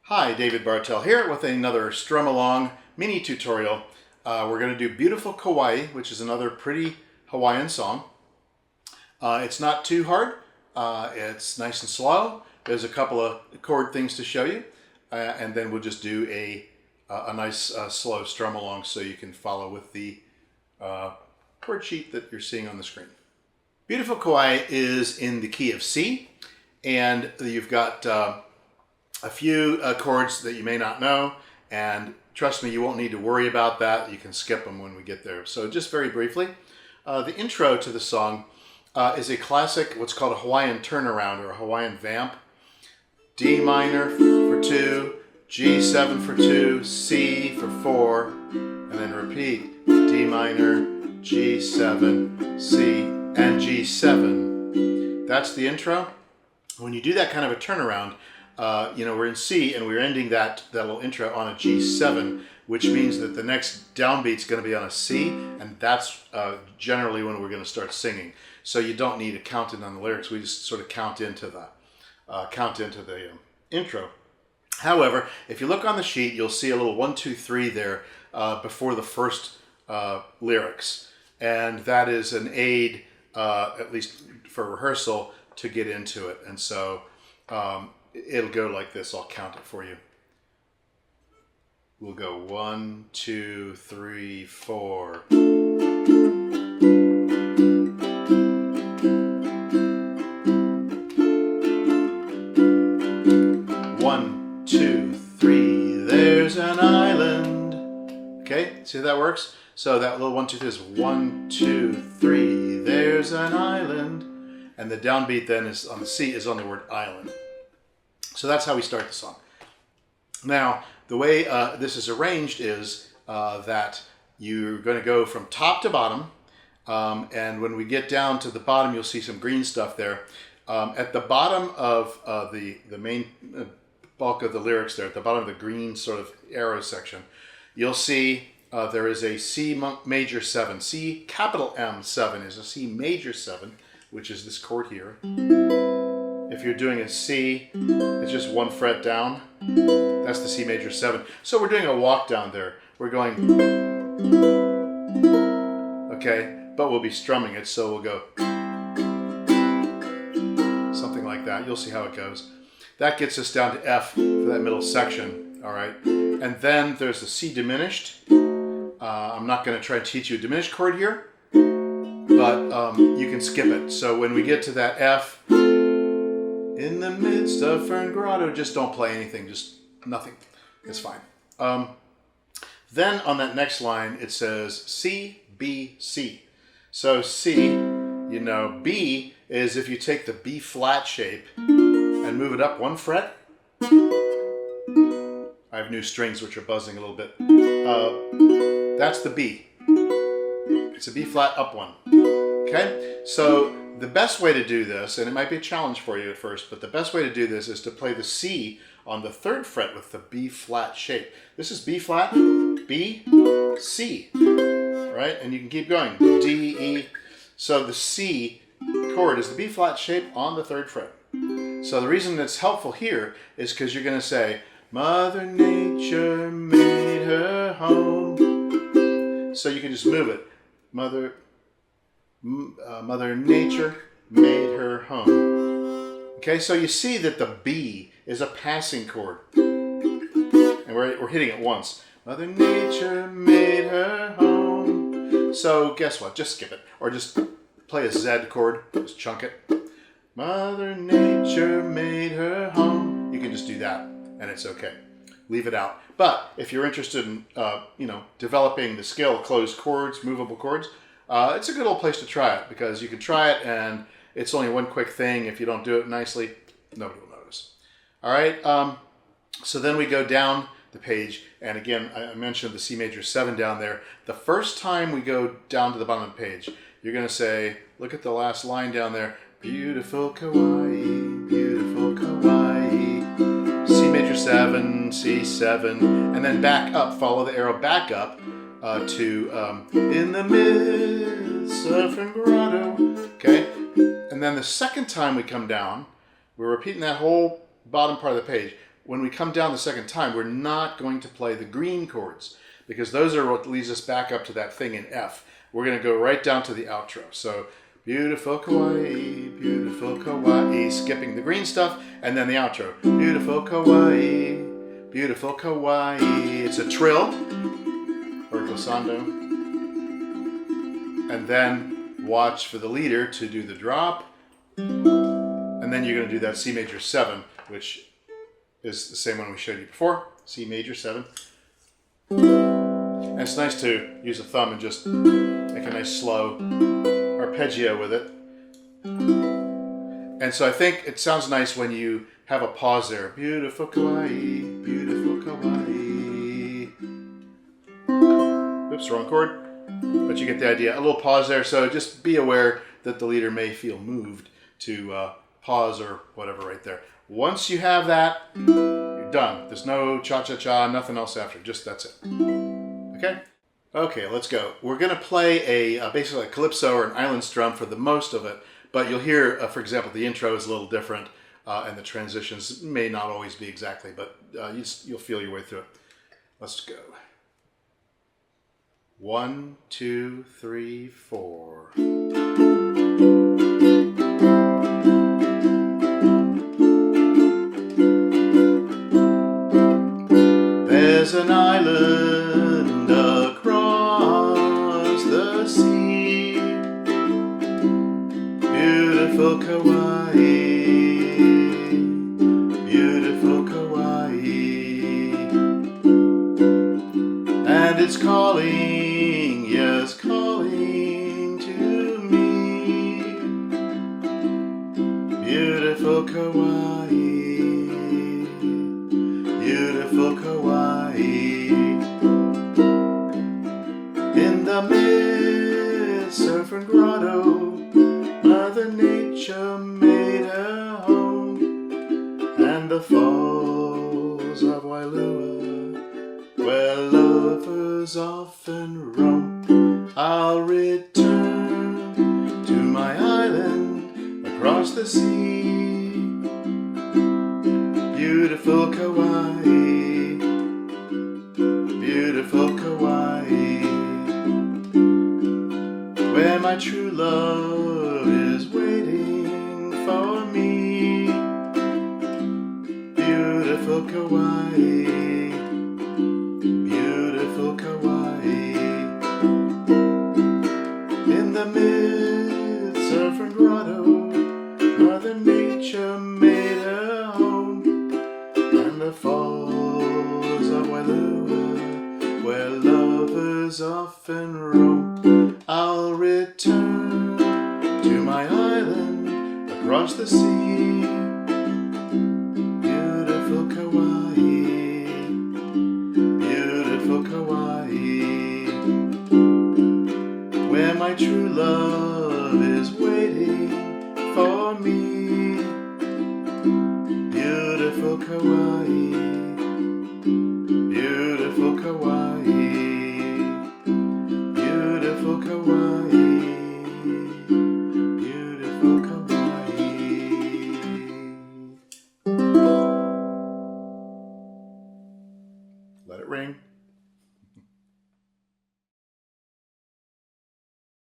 Hi, David Bartell here with another Strum-Along mini tutorial. We're going to do Beautiful Kaua'i, which is another pretty Hawaiian song. It's not too hard. It's nice and slow. There's a couple of chord things to show you. And then we'll just do a nice slow strum-along so you can follow with the chord sheet that you're seeing on the screen. Beautiful Kaua'i is in the key of C, and you've got a few chords that you may not know, and trust me, you won't need to worry about that. You can skip them when we get there. So just very briefly, the intro to the song is a classic, what's called a Hawaiian turnaround or a Hawaiian vamp. D minor for 2, G7 for 2, C for 4, and then repeat D minor, G7, C, and G7. That's the intro. When you do that kind of a turnaround, we're in C and we're ending that little intro on a G7, which means that the next downbeat's going to be on a C, and that's generally when we're going to start singing. So you don't need to count in on the lyrics. We just sort of count into the intro. However, if you look on the sheet, you'll see a little 1, 2, 3 there before the first lyrics, and that is an aid, at least for rehearsal, to get into it. And so it'll go like this. I'll count it for you. We'll go 1, 2, 3, 4. 1, 2, 3. There's an island. Okay, see how that works? So that little 1, 2, 3 is 1, 2, 3. There's an island, and the downbeat then is on the C is on the word island. So that's how we start the song. Now, the way this is arranged is that you're going to go from top to bottom, and when we get down to the bottom, you'll see some green stuff there. At the bottom of the main bulk of the lyrics there, at the bottom of the green sort of arrow section, you'll see there is a C major 7. C capital M7 is a C major 7, which is this chord here. If you're doing a C, it's just 1 fret down. That's the C major 7. So we're doing a walk down there. We're going, okay, but we'll be strumming it, so we'll go something like that. You'll see how it goes. That gets us down to F for that middle section, all right? And then there's the C diminished. I'm not going to try to teach you a diminished chord here, but you can skip it. So when we get to that F, in the midst of Fern Grotto, just don't play anything, just nothing. It's fine. Then on that next line, it says C, B, C. So C, B is if you take the B flat shape and move it up 1 fret. I have new strings which are buzzing a little bit. That's the B. It's a B flat up 1. Okay? So the best way to do this, and it might be a challenge for you at first, but the best way to do this is to play the C on the 3rd fret with the B flat shape. This is B flat, B, C, right? And you can keep going, D, E. So the C chord is the B flat shape on the 3rd fret. So the reason that's helpful here is because you're going to say, Mother Nature made her home. So you can just move it. Mother Nature made her home. Okay, so you see that the B is a passing chord. And we're hitting it once. Mother Nature made her home. So guess what? Just skip it. Or just play a Z chord. Just chunk it. Mother Nature made her home. You can just do that, and it's okay. Leave it out. But if you're interested in, developing the skill of closed chords, movable chords, it's a good old place to try it, because you can try it and it's only one quick thing. If you don't do it nicely, nobody will notice. All right. So then we go down the page, and again, I mentioned the C major 7 down there. The first time we go down to the bottom of the page, you're going to say, look at the last line down there. Beautiful Kaua'i, beautiful Kaua'i. C major 7, C7, and then back up. Follow the arrow back up to in the midst of Fern Grotto. Okay, and then the second time we come down, we're repeating that whole bottom part of the page. when we come down the second time, we're not going to play the green chords because those are what leads us back up to that thing in F. We're going to go right down to the outro. So beautiful Kaua'i, beautiful Kaua'i, skipping the green stuff, and then the outro. Beautiful Kaua'i, beautiful Kaua'i. It's a trill or glissando. And then watch for the leader to do the drop. And then you're going to do that C major 7, which is the same one we showed you before. C major 7. And it's nice to use a thumb and just make a nice slow arpeggio with it. And so I think it sounds nice when you have a pause there. Beautiful Kaua'i, beautiful Kaua'i. Oops, wrong chord. But you get the idea. A little pause there, so just be aware that the leader may feel moved to pause or whatever right there. Once you have that, you're done. There's no cha-cha-cha, nothing else after. Just that's it. Okay? Okay, let's go. We're going to play basically a calypso or an island strum for the most of it, but you'll hear, for example, the intro is a little different, and the transitions may not always be exactly, but you'll feel your way through it. Let's go. 1, 2, 3, 4. There's an island across the sea, beautiful Kaua'i, beautiful Kaua'i, and it's calling, yes, calling to me, beautiful Kaua'i, beautiful Kaua'i. In the midst of a grotto, Mother Nature made her home, and the falls of Wailua, where lovers often roam. I'll return to my island across the sea, beautiful Kaua'i, beautiful Kaua'i, where my true love is waiting for me, beautiful Kaua'i, beautiful Kaua'i. In the midst of a grotto, Mother Nature made her home, and the falls of Wailua, where lovers often roam. I'll return to my island across the sea, beautiful Kaua'i, beautiful Kaua'i, where my true love is waiting for me.